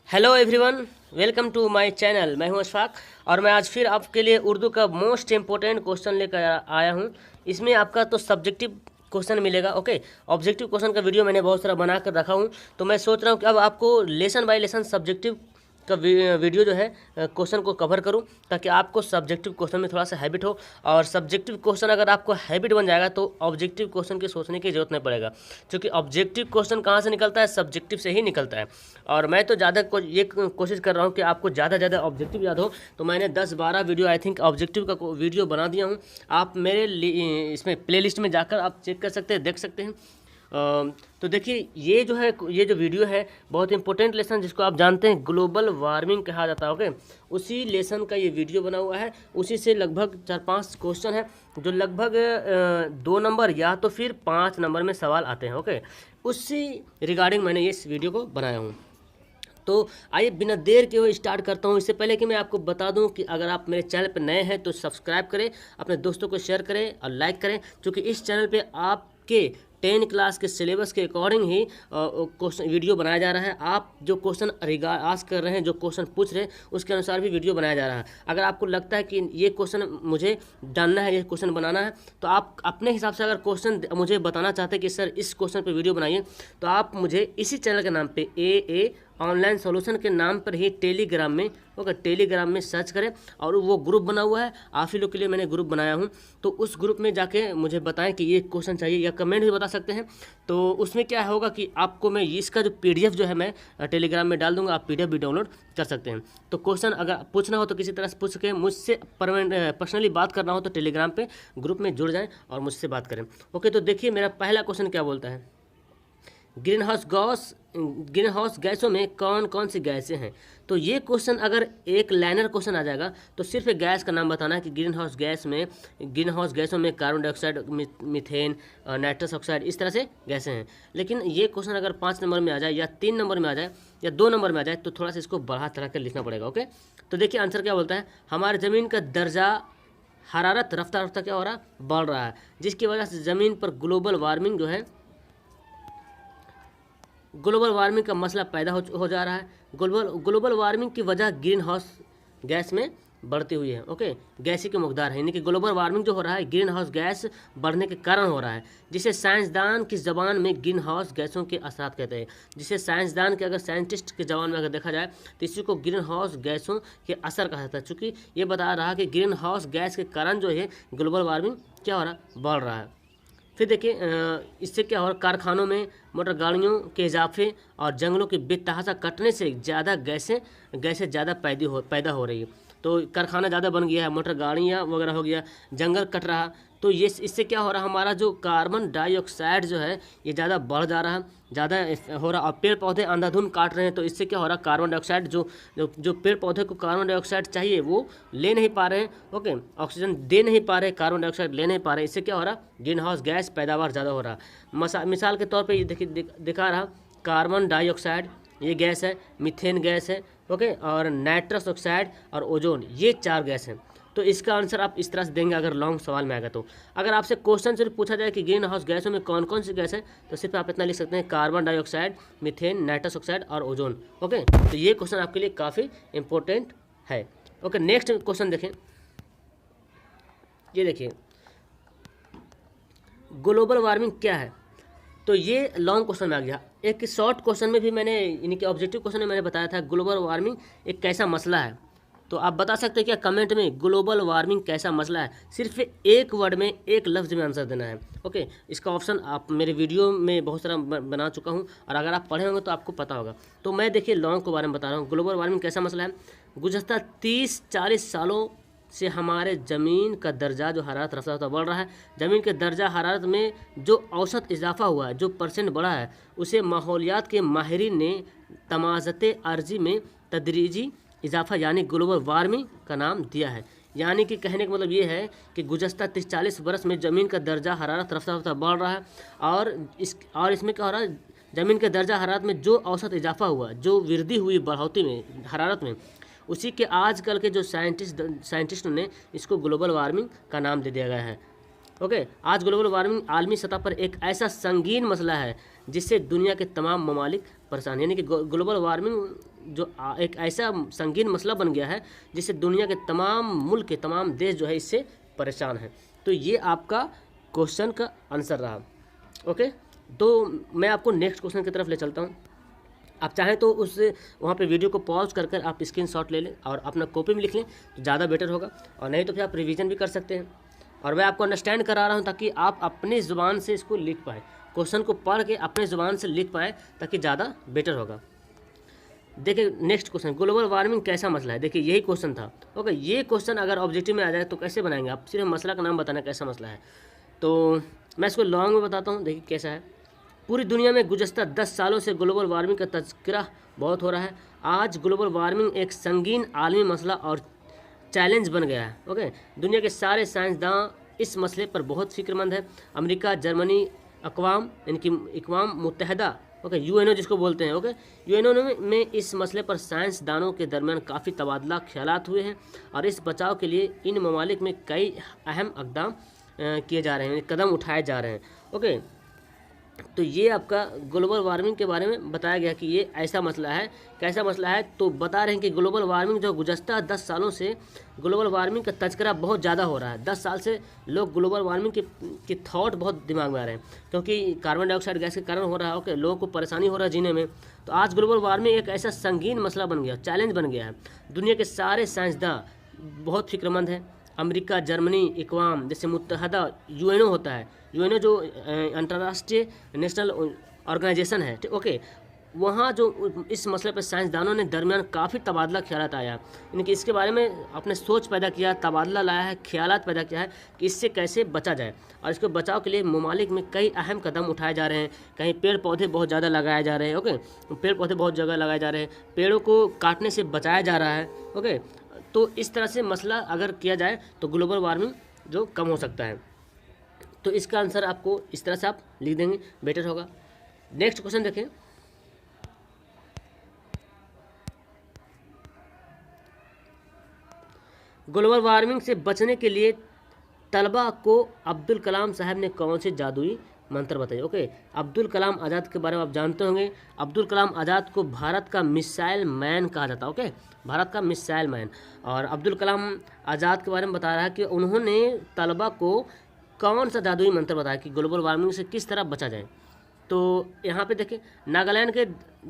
Hello everyone, welcome to my channel. मैं हूं अशफाक और मैं आज फिर आपके लिए उर्दू का मोस्ट इम्पोर्टेंट क्वेश्चन लेकर आया हूं। इसमें आपका तो सब्जेक्टिव क्वेश्चन मिलेगा। ओके, ऑब्जेक्टिव क्वेश्चन का वीडियो मैंने बहुत सारा बना कर रखा हूं, तो मैं सोच रहा हूं कि अब आपको लेसन बाय लेसन सब्जेक्टिव का वीडियो जो है क्वेश्चन को कवर करूं, ताकि आपको सब्जेक्टिव क्वेश्चन में थोड़ा सा हैबिट हो। और सब्जेक्टिव क्वेश्चन अगर आपको हैबिट बन जाएगा तो ऑब्जेक्टिव क्वेश्चन की सोचने की जरूरत नहीं पड़ेगा, क्योंकि ऑब्जेक्टिव क्वेश्चन कहाँ से निकलता है? सब्जेक्टिव से ही निकलता है। और मैं तो ज़्यादा ये कोशिश कर रहा हूँ कि आपको ज़्यादा ज़्यादा ऑब्जेक्टिव याद हो, तो मैंने 10-12 वीडियो आई थिंक ऑब्जेक्टिव का वीडियो बना दिया हूँ। आप मेरे इसमें प्लेलिस्ट में जाकर आप चेक कर सकते हैं, देख सकते हैं। तो देखिए, ये जो है, ये जो वीडियो है बहुत इंपॉर्टेंट लेसन, जिसको आप जानते हैं ग्लोबल वार्मिंग कहा जाता है। ओके, उसी लेसन का ये वीडियो बना हुआ है। उसी से लगभग 4-5 क्वेश्चन है, जो लगभग 2 नंबर या तो फिर 5 नंबर में सवाल आते हैं। ओके, उसी रिगार्डिंग मैंने इस वीडियो को बनाया हूँ। तो आइए बिना देर के हुए स्टार्ट करता हूँ। इससे पहले कि मैं आपको बता दूं कि अगर आप मेरे चैनल पर नए हैं तो सब्सक्राइब करें, अपने दोस्तों को शेयर करें और लाइक करें, क्योंकि इस चैनल पे आपके 10 क्लास के सिलेबस के अकॉर्डिंग ही क्वेश्चन वीडियो बनाया जा रहा है। आप जो क्वेश्चन आस्क कर रहे हैं, जो क्वेश्चन पूछ रहे हैं, उसके अनुसार भी वीडियो बनाया जा रहा है। अगर आपको लगता है कि ये क्वेश्चन मुझे डालना है, ये क्वेश्चन बनाना है, तो आप अपने हिसाब से अगर क्वेश्चन मुझे बताना चाहते हैं कि सर इस क्वेश्चन पर वीडियो बनाइए, तो आप मुझे इसी चैनल के नाम पे ए ऑनलाइन सॉल्यूशन के नाम पर ही टेलीग्राम में, ओके, टेलीग्राम में सर्च करें। और वो ग्रुप बना हुआ है, आप ही लोग के लिए मैंने ग्रुप बनाया हूँ। तो उस ग्रुप में जाके मुझे बताएं कि ये क्वेश्चन चाहिए, या कमेंट भी बता सकते हैं। तो उसमें क्या होगा कि आपको मैं इसका जो पीडीएफ जो है मैं टेलीग्राम में डाल दूंगा, आप पीडीएफ भी डाउनलोड कर सकते हैं। तो क्वेश्चन अगर पूछना हो तो किसी तरह से पूछ सकें, मुझसे पर्सनली बात करना हो तो टेलीग्राम पे ग्रुप में जुड़ जाएं और मुझसे बात करें। ओके, तो देखिए मेरा पहला क्वेश्चन क्या बोलता है। ग्रीन हाउस गैसों में कौन कौन सी गैसें हैं? तो ये क्वेश्चन अगर एक लाइनर क्वेश्चन आ जाएगा तो सिर्फ एक गैस का नाम बताना है कि ग्रीन हाउस गैसों में carbon dioxide, methane, nitrous oxide, इस तरह से गैसें हैं। लेकिन ये क्वेश्चन अगर 5 नंबर में आ जाए, या 3 नंबर में आ जाए, या 2 नंबर में आ जाए, तो थोड़ा सा इसको बढ़ा चढ़ा कर लिखना पड़ेगा। ओके, तो देखिए आंसर क्या बोलता है। हमारे ज़मीन का दर्जा हरारत रफ्ता रफ्ता क्या हो रहा है? बढ़ रहा है, जिसकी वजह से ज़मीन पर ग्लोबल वार्मिंग का मसला पैदा हो जा रहा है। ग्लोबल वार्मिंग की वजह ग्रीन हाउस गैस में बढ़ती हुई है। ओके, गैसी के मुकदार है, यानी कि ग्लोबल वार्मिंग जो हो रहा है ग्रीन हाउस गैस बढ़ने के कारण हो रहा है, जिसे साइंसदान की ज़बान में ग्रीन हाउस गैसों के असरात कहते हैं। जिसे साइंसदान के, अगर साइंटिस्ट की ज़बान में अगर देखा जाए तो इसी को ग्रीन हाउस गैसों के असर कहा जाता है, चूँकि ये बता रहा कि ग्रीन हाउस गैस के कारण जो है ग्लोबल वार्मिंग क्या हो रहा है? बढ़ रहा है। फिर देखिए इससे क्या हो रहा है, कारखानों में मोटर गाड़ियों के इजाफे और जंगलों के बेतहाशा कटने से ज़्यादा गैसें ज़्यादा पैदा हो रही है। तो कारखाना ज़्यादा बन गया है, मोटर गाड़ियाँ वगैरह हो गया, जंगल कट रहा, तो ये इससे क्या हो रहा है, हमारा जो कार्बन डाइऑक्साइड जो है ये ज़्यादा बढ़ जा रहा है, ज़्यादा हो रहा। और पेड़ पौधे अंधाधुंध काट रहे हैं, तो इससे क्या हो रहा है, कार्बन डाइऑक्साइड जो पेड़ पौधे को कार्बन डाइऑक्साइड चाहिए वो ले नहीं पा रहे हैं। ओके, ऑक्सीजन दे नहीं पा रहे, कार्बन डाइऑक्साइड ले नहीं पा रहे, इससे क्या हो रहा, ग्रीन हाउस गैस पैदावार ज़्यादा हो रहा। मिसाल के तौर पर ये देखिए दिखा रहा, कार्बन डाइऑक्साइड ये गैस है, मीथेन गैस है, ओके, और नाइट्रस ऑक्साइड और ओजोन, ये 4 गैस हैं। तो इसका आंसर आप इस तरह से देंगे अगर लॉन्ग सवाल में आएगा तो। अगर आपसे क्वेश्चन सिर्फ पूछा जाए कि ग्रीन हाउस गैसों में कौन कौन सी गैस है, तो सिर्फ आप इतना लिख सकते हैं, carbon dioxide, methane, nitrous oxide और ओजोन। ओके, तो ये क्वेश्चन आपके लिए काफ़ी इंपॉर्टेंट है। ओके, नेक्स्ट क्वेश्चन देखें। ये देखिए, ग्लोबल वार्मिंग क्या है? तो ये लॉन्ग क्वेश्चन में आ गया। एक शॉर्ट क्वेश्चन में भी मैंने, यानी कि ऑब्जेक्टिव क्वेश्चन में मैंने बताया था ग्लोबल वार्मिंग एक कैसा मसला है। तो आप बता सकते हैं क्या कमेंट में, ग्लोबल वार्मिंग कैसा मसला है? सिर्फ एक वर्ड में, एक लफ्ज़ में आंसर देना है। ओके, इसका ऑप्शन आप मेरे वीडियो में बहुत सारा बना चुका हूँ, और अगर आप पढ़े होंगे तो आपको पता होगा। तो मैं देखिए लॉन्ग के बारे में बता रहा हूँ। ग्लोबल वार्मिंग कैसा मसला है? गुज़श्ता 30-40 सालों से हमारे ज़मीन का दर्जा जो हरारत रफ्ता रफ्ता बढ़ रहा है। ज़मीन के दर्जा हरारत में जो औसत इजाफा हुआ है, जो परसेंट बढ़ा है, उसे माहौलियात के माहिरीन ने तमाज़त अर्ज़ी में तदरीजी इजाफा यानी ग्लोबल वार्मिंग का नाम दिया है। यानी कि कहने का मतलब ये है कि गुज़श्ता 30-40 बरस में ज़मीन का दर्जा हरारत रफ्ता रफ्ता बढ़ रहा है, और इसमें क्या हो रहा है, ज़मीन के दर्जा हरारत में जो औसत इजाफा हुआ, जो वृद्धि हुई बढ़ोतरी में हरारत में, उसी के आजकल के जो साइंटिस्ट ने इसको ग्लोबल वार्मिंग का नाम दे दिया गया है। ओके, आज ग्लोबल वार्मिंग आलमी सतह पर एक ऐसा संगीन मसला है जिससे दुनिया के तमाम ममालिक परेशान, यानी कि ग्लोबल वार्मिंग एक ऐसा संगीन मसला बन गया है जिससे दुनिया के तमाम मुल्क के तमाम देश जो है इससे परेशान हैं। तो ये आपका क्वेश्चन का आंसर रहा। ओके, तो मैं आपको नेक्स्ट क्वेश्चन की तरफ ले चलता हूँ। आप चाहें तो उस वहाँ पे वीडियो को पॉज कर कर आप स्क्रीनशॉट ले लें और अपना कॉपी में लिख लें तो ज़्यादा बेटर होगा, और नहीं तो फिर आप रिवीजन भी कर सकते हैं। और मैं आपको अंडरस्टैंड करा रहा हूँ ताकि आप अपनी ज़ुबान से इसको लिख पाएँ, क्वेश्चन को पढ़ के अपने ज़ुबान से लिख पाएँ ताकि ज़्यादा बेटर होगा। देखिए नेक्स्ट क्वेश्चन, ग्लोबल वार्मिंग कैसा मसला है। देखिए यही क्वेश्चन था। ओके, ये क्वेश्चन अगर ऑब्जेक्टिव में आ जाए तो कैसे बनाएंगे आप, सिर्फ मसला का नाम बताना कैसा मसला है। तो मैं इसको लॉन्ग में बताता हूँ। देखिए कैसा है। पूरी दुनिया में गुज़श्ता 10 सालों से ग्लोबल वार्मिंग का तज़किरा बहुत हो रहा है। आज ग्लोबल वार्मिंग एक संगीन आलमी मसला और चैलेंज बन गया है। ओके, दुनिया के सारे साइंसदान इस मसले पर बहुत फिक्रमंद है। अमेरिका, जर्मनी, अक़वाम इनकी अक़वाम मुत्तहिदा, ओके यूएनओ जिसको बोलते हैं, ओके यूएनओ में इस मसले पर साइंसदानों के दरमियान काफ़ी तबादला ख्यालात हुए हैं और इस बचाव के लिए इन ममालिक में कई अहम इक़दाम किए जा रहे हैं, कदम उठाए जा रहे हैं। ओके, तो ये आपका ग्लोबल वार्मिंग के बारे में बताया गया कि ये ऐसा मसला है। कैसा मसला है तो बता रहे हैं कि ग्लोबल वार्मिंग जो गुज़श्ता 10 सालों से ग्लोबल वार्मिंग का तज़किरा बहुत ज़्यादा हो रहा है। 10 साल से लोग ग्लोबल वार्मिंग की थॉट बहुत दिमाग में आ रहे हैं क्योंकि कार्बन डाइऑक्साइड गैस के कारण हो रहा है। ओके, लोगों को परेशानी हो रहा है जीने में। तो आज ग्लोबल वार्मिंग एक ऐसा संगीन मसला बन गया, चैलेंज बन गया है। दुनिया के सारे साइंसदान बहुत फिक्रमंद हैं। अमेरिका, जर्मनी, अक़वाम जैसे मुत्तहिदा यूएनओ होता है, यूएनओ जो अंतर्राष्ट्रीय नेशनल ऑर्गेनाइजेशन है, ओके, वहाँ जो इस मसले पर साइंसदानों ने दरमियान काफ़ी तबादला ख्यालात आया, इनके इसके बारे में अपने सोच पैदा किया, तबादला लाया है, ख्यालात पैदा किया है कि इससे कैसे बचा जाए। और इसके बचाव के लिए ममालिक में कई अहम कदम उठाए जा रहे हैं। कहीं पेड़ पौधे बहुत ज़्यादा लगाए जा रहे हैं। ओके, पेड़ पौधे बहुत जगह लगाए जा रहे हैं, पेड़ों को काटने से बचाया जा रहा है। ओके, तो इस तरह से मसला अगर किया जाए तो ग्लोबल वार्मिंग जो कम हो सकता है। तो इसका आंसर आपको इस तरह से आप लिख देंगे, बेटर होगा। नेक्स्ट क्वेश्चन देखें। ग्लोबल वार्मिंग से बचने के लिए तलबा को अब्दुल कलाम साहब ने कौन से जादुई मंत्र बताइए। ओके, अब्दुल कलाम आज़ाद के बारे में आप जानते होंगे। अब्दुल कलाम आज़ाद को भारत का मिसाइल मैन कहा जाता है। ओके, भारत का मिसाइल मैन। और अब्दुल कलाम आज़ाद के बारे में बता रहा है कि उन्होंने तलबा को कौन सा जादुई मंत्र बताया कि ग्लोबल वार्मिंग से किस तरह बचा जाए। तो यहाँ पे देखें, नागालैंड के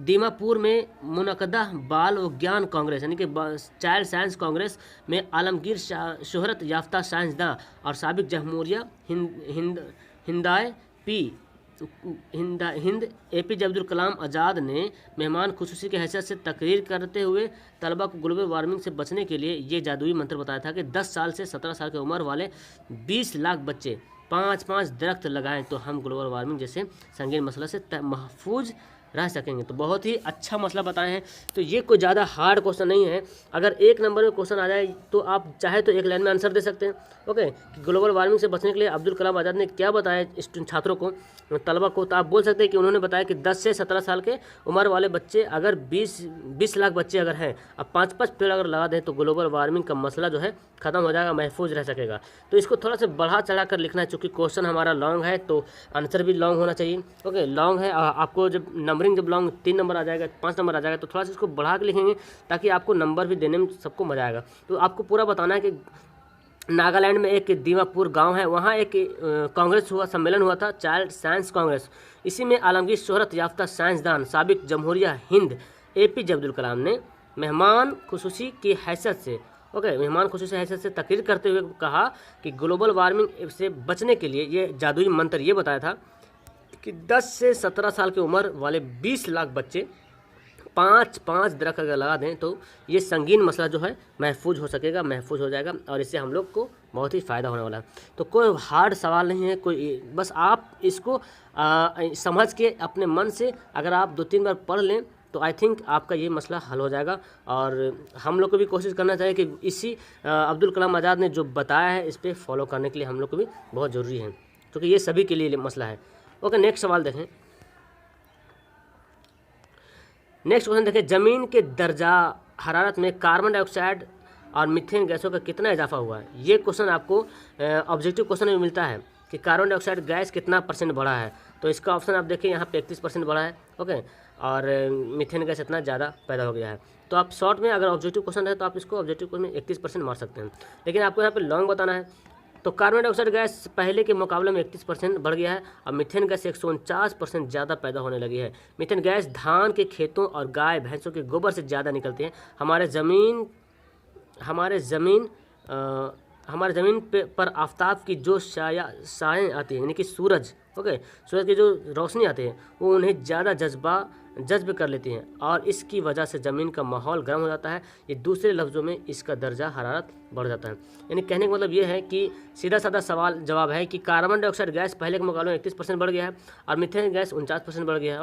दीमापुर में मुनक़दा बाल विज्ञान कांग्रेस यानी कि चाइल्ड साइंस कांग्रेस में आलमगीर शोहरत याफ्ता साइंसदान और साबिक जमहूरिया हिंद APJ अब्दुल कलाम आज़ाद ने मेहमान खुसूसी की हैसियत से तकरीर करते हुए तलबा को ग्लोबल वार्मिंग से बचने के लिए ये जादुई मंत्र बताया था कि 10 साल से 17 साल की उम्र वाले 20 लाख बच्चे 5-5 दरख्त लगाएं तो हम ग्लोबल वार्मिंग जैसे संगीन मसला से महफूज रह सकेंगे। तो बहुत ही अच्छा मसला बताए हैं। तो ये कोई ज़्यादा हार्ड क्वेश्चन नहीं है। अगर 1 नंबर में क्वेश्चन आ जाए तो आप चाहे तो 1 लाइन में आंसर दे सकते हैं। ओके, कि ग्लोबल वार्मिंग से बचने के लिए अब्दुल कलाम आज़ाद ने क्या बताया छात्रों को, तलबा को। तो आप बोल सकते हैं कि उन्होंने बताया कि 10 से 17 साल के उम्र वाले बच्चे अगर 20 लाख बच्चे अगर हैं, अब 5-5 पेड़ अगर लगा दें तो ग्लोबल वार्मिंग का मसला जो है ख़त्म हो जाएगा, महफूज रह सकेगा। तो इसको थोड़ा सा बढ़ा चढ़ा कर लिखना है, चूँकि क्वेश्चन हमारा लॉन्ग है तो आंसर भी लॉन्ग होना चाहिए। ओके, लॉन्ग है, आपको जब नंबरिंग जब लॉन्ग 3 नंबर आ जाएगा, 5 नंबर आ जाएगा तो थोड़ा सा इसको बढ़ा के लिखेंगे ताकि आपको नंबर भी देने में सबको मजा आएगा। तो आपको पूरा बताना है कि नागालैंड में एक दीमापुर गांव है, वहाँ एक कांग्रेस हुआ, सम्मेलन हुआ था, चाइल्ड साइंस कांग्रेस। इसी में आलमगीर शोहरत याफ्ता साइंसदान साबिक जमहूरिया हिंद APJ अब्दुल कलाम ने मेहमान खुसूसी की हैसियत से मेहमान खुसूसी हैसियत से तकरीर करते हुए कहा कि ग्लोबल वार्मिंग से बचने के लिए ये जादुई मंत्र ये बताया था कि 10 से 17 साल की उम्र वाले 20 लाख बच्चे 5-5 दरख्त अगर लगा दें तो ये संगीन मसला जो है महफूज हो सकेगा, महफूज हो जाएगा और इससे हम लोग को बहुत ही फ़ायदा होने वाला है। तो कोई हार्ड सवाल नहीं है, कोई बस आप इसको समझ के अपने मन से अगर आप 2-3 बार पढ़ लें तो आई थिंक आपका ये मसला हल हो जाएगा। और हम लोग को भी कोशिश करना चाहिए कि इसी अब्दुल कलाम आज़ाद ने जो बताया है इस पर फॉलो करने के लिए हम लोग को भी बहुत ज़रूरी है, क्योंकि ये सभी के लिए मसला है। ओके, नेक्स्ट सवाल देखें। नेक्स्ट क्वेश्चन देखें, ज़मीन के दर्जा हरारत में कार्बन डाइऑक्साइड और मीथेन गैसों का कितना इजाफा हुआ है। ये क्वेश्चन आपको ऑब्जेक्टिव क्वेश्चन में मिलता है कि कार्बन डाइऑक्साइड गैस कितना % बढ़ा है। तो इसका ऑप्शन आप देखिए यहाँ पे 31% बढ़ा है। ओके, और मीथेन गैस इतना ज़्यादा पैदा हो गया है। तो आप शॉर्ट में अगर ऑब्जेक्टिव क्वेश्चन है तो आप इसको ऑब्जेक्टिव क्वेश्चन में 31% मार सकते हैं, लेकिन आपको यहाँ पे लॉन्ग बताना है। तो कार्बन डाइऑक्साइड गैस पहले के मुकाबले में 31% बढ़ गया है और मीथेन गैस 149% ज़्यादा पैदा होने लगी है। मीथेन गैस धान के खेतों और गाय भैंसों के गोबर से ज़्यादा निकलती है। हमारे ज़मीन पर आफताब की जो साएँ आती हैं, यानी कि सूरज, सूरज की जो रोशनी आती है वो उन्हें ज़्यादा जज्ब कर लेती हैं और इसकी वजह से ज़मीन का माहौल गर्म हो जाता है। ये दूसरे लफ्ज़ों में इसका दर्जा हरारत बढ़ जाता है। यानी कहने का मतलब ये है कि सीधा साधा सवाल जवाब है कि कार्बन डाइऑक्साइड गैस पहले के मुकाबले में 31% बढ़ गया है और मीथेन गैस 49% बढ़ गया है।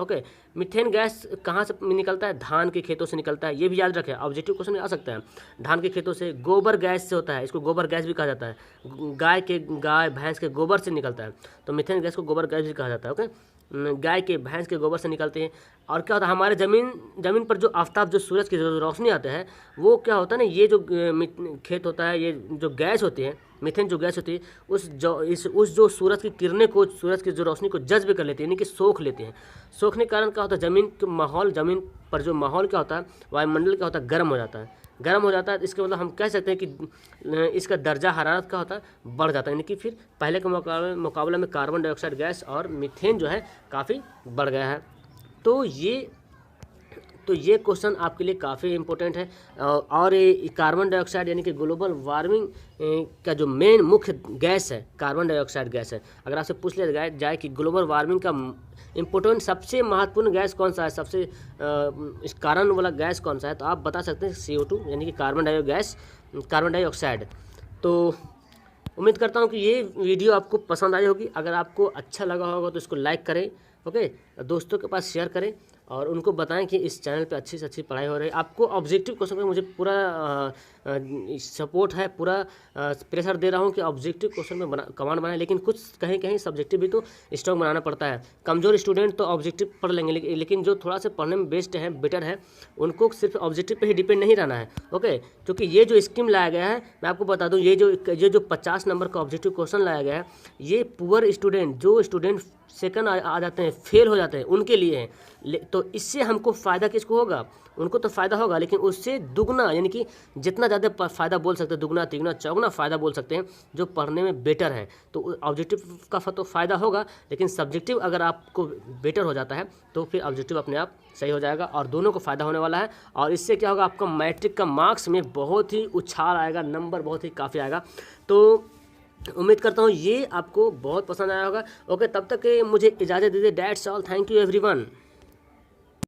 मीथेन गैस कहाँ से निकलता है? धान के खेतों से निकलता है। ये भी याद रखें, ऑब्जेक्टिव क्वेश्चन में आ सकता है। धान के खेतों से, गोबर गैस से होता है, इसको गोबर गैस भी कहा जाता है। गाय भैंस के गोबर से निकलता है, तो मीथेन गैस को गोबर गैस भी कहा जाता है। गाय के भैंस के गोबर से निकलते हैं। और क्या होता है, हमारे ज़मीन पर जो आफताब, जो सूरज की जो रोशनी आता है, वो क्या होता है ना, ये जो खेत होता है, ये जो गैस होती है, मीथेन जो गैस होती है, उस जो सूरज की किरणें को, सूरज की जो रोशनी को जज्ब कर लेती है, यानी कि सोख लेती हैं। सोखने के कारण क्या होता है, ज़मीन पर जो माहौल क्या होता है, वायुमंडल क्या होता है, गर्म हो जाता है। गर्म हो जाता है, इसके मतलब हम कह सकते हैं कि इसका दर्जा हरारत का होता है, बढ़ जाता है। यानी कि फिर पहले के मुकाबले में कार्बन डाइऑक्साइड गैस और मीथेन जो है काफ़ी बढ़ गया है। तो ये क्वेश्चन आपके लिए काफ़ी इम्पोर्टेंट है। और ये कार्बन डाइऑक्साइड यानी कि ग्लोबल वार्मिंग का जो मेन मुख्य गैस है, कार्बन डाइऑक्साइड गैस है। अगर आपसे पूछ लिया जाए कि ग्लोबल वार्मिंग का इम्पोर्टेंट सबसे महत्वपूर्ण गैस कौन सा है, सबसे इस कारण वाला गैस कौन सा है, तो आप बता सकते हैं CO2 यानी कि कार्बन डाइऑक्साइड। तो उम्मीद करता हूँ कि ये वीडियो आपको पसंद आई होगी। अगर आपको अच्छा लगा होगा तो इसको लाइक करें, दोस्तों के पास शेयर करें और उनको बताएं कि इस चैनल पे अच्छी से अच्छी पढ़ाई हो रही है। आपको ऑब्जेक्टिव क्वेश्चन में मुझे पूरा सपोर्ट है, पूरा प्रेशर दे रहा हूँ कि ऑब्जेक्टिव क्वेश्चन में कमांड बनाएं, लेकिन कुछ कहीं सब्जेक्टिव भी तो स्ट्रॉन्ग बनाना पड़ता है। कमज़ोर स्टूडेंट तो ऑब्जेक्टिव पढ़ लेंगे, लेकिन जो थोड़ा सा पढ़ने में बेटर है, उनको सिर्फ ऑब्जेक्टिव पे ही डिपेंड नहीं रहना है। क्योंकि ये जो स्कीम लाया गया है, मैं आपको बता दूँ, ये जो 50 नंबर का ऑब्जेक्टिव क्वेश्चन लाया गया है, ये पुअर स्टूडेंट, जो स्टूडेंट सेकंड आ जाते हैं, फेल हो जाते हैं, उनके लिए है। तो इससे हमको फ़ायदा किसको होगा? उनको तो फ़ायदा होगा, लेकिन उससे दुगना, यानी कि जितना ज़्यादा फ़ायदा बोल सकते हैं, दुगना तिगुना चौगुना फ़ायदा बोल सकते हैं, जो पढ़ने में बेटर है। तो ऑब्जेक्टिव का तो फ़ायदा होगा, लेकिन सब्जेक्टिव अगर आपको बेटर हो जाता है तो फिर ऑब्जेक्टिव अपने आप सही हो जाएगा और दोनों को फ़ायदा होने वाला है। और इससे क्या होगा, आपका मैट्रिक का मार्क्स में बहुत ही उछाल आएगा, नंबर बहुत ही काफ़ी आएगा। तो उम्मीद करता हूँ ये आपको बहुत पसंद आया होगा। तब तक मुझे इजाज़त दीजिए। That's all, thank you everyone.